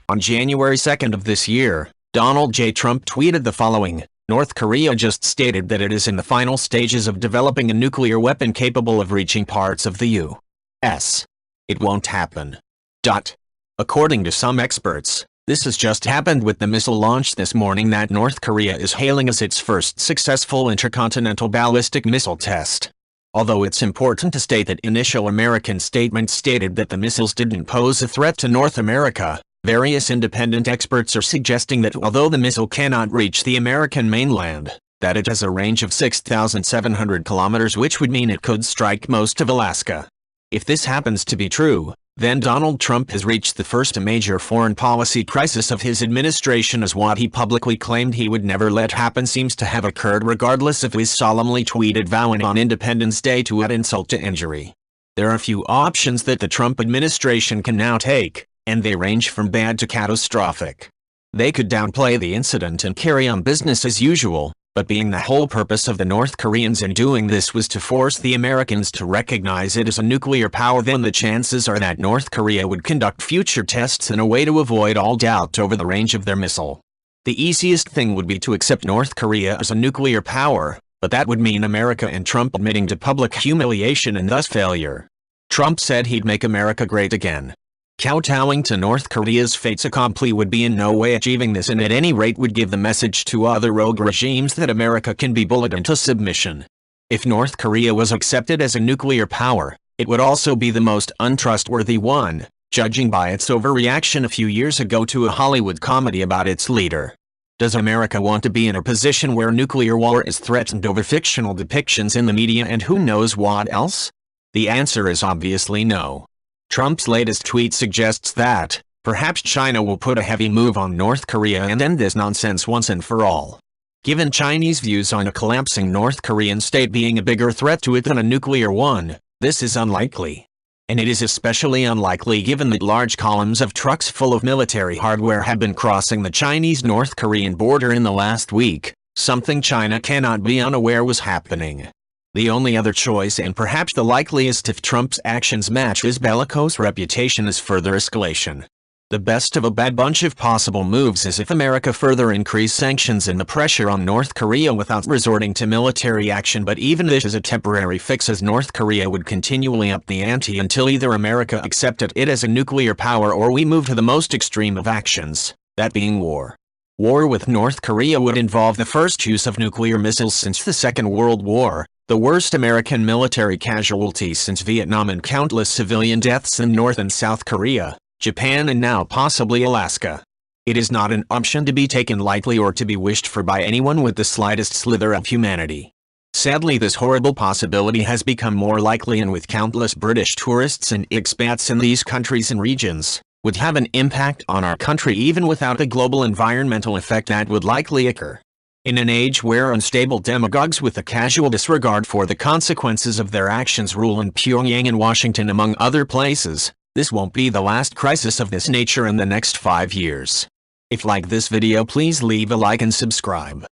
On January 2nd of this year, Donald J. Trump tweeted the following: North Korea just stated that it is in the final stages of developing a nuclear weapon capable of reaching parts of the U.S. It won't happen. According to some experts, this has just happened with the missile launch this morning that North Korea is hailing as its first successful intercontinental ballistic missile test. Although it's important to state that initial American statements stated that the missiles didn't pose a threat to North America, various independent experts are suggesting that although the missile cannot reach the American mainland, that it has a range of 6,700 kilometers, which would mean it could strike most of Alaska. If this happens to be true, then Donald Trump has reached the first major foreign policy crisis of his administration, as what he publicly claimed he would never let happen seems to have occurred regardless of his solemnly tweeted vowing on Independence Day to add insult to injury. There are a few options that the Trump administration can now take, and they range from bad to catastrophic. They could downplay the incident and carry on business as usual, but being the whole purpose of the North Koreans in doing this was to force the Americans to recognize it as a nuclear power, then the chances are that North Korea would conduct future tests in a way to avoid all doubt over the range of their missile. The easiest thing would be to accept North Korea as a nuclear power, but that would mean America and Trump admitting to public humiliation and thus failure. Trump said he'd make America great again. Kowtowing to North Korea's fates accompli would be in no way achieving this, and at any rate would give the message to other rogue regimes that America can be bullied into submission. If North Korea was accepted as a nuclear power, it would also be the most untrustworthy one, judging by its overreaction a few years ago to a Hollywood comedy about its leader. Does America want to be in a position where nuclear war is threatened over fictional depictions in the media and who knows what else? The answer is obviously no. Trump's latest tweet suggests that, perhaps China will put a heavy move on North Korea and end this nonsense once and for all. Given Chinese views on a collapsing North Korean state being a bigger threat to it than a nuclear one, this is unlikely. And it is especially unlikely given that large columns of trucks full of military hardware have been crossing the Chinese-North Korean border in the last week, something China cannot be unaware was happening. The only other choice, and perhaps the likeliest if Trump's actions match his bellicose reputation, is further escalation. The best of a bad bunch of possible moves is if America further increased sanctions and the pressure on North Korea without resorting to military action, but even this is a temporary fix, as North Korea would continually up the ante until either America accepted it as a nuclear power or we move to the most extreme of actions, that being war. War with North Korea would involve the first use of nuclear missiles since the Second World War, the worst American military casualties since Vietnam, and countless civilian deaths in North and South Korea, Japan, and now possibly Alaska. It is not an option to be taken lightly or to be wished for by anyone with the slightest slither of humanity. Sadly, this horrible possibility has become more likely, and with countless British tourists and expats in these countries and regions, would have an impact on our country even without the global environmental effect that would likely occur. In an age where unstable demagogues with a casual disregard for the consequences of their actions rule in Pyongyang and Washington among other places, this won't be the last crisis of this nature in the next 5 years. If you like this video, please leave a like and subscribe.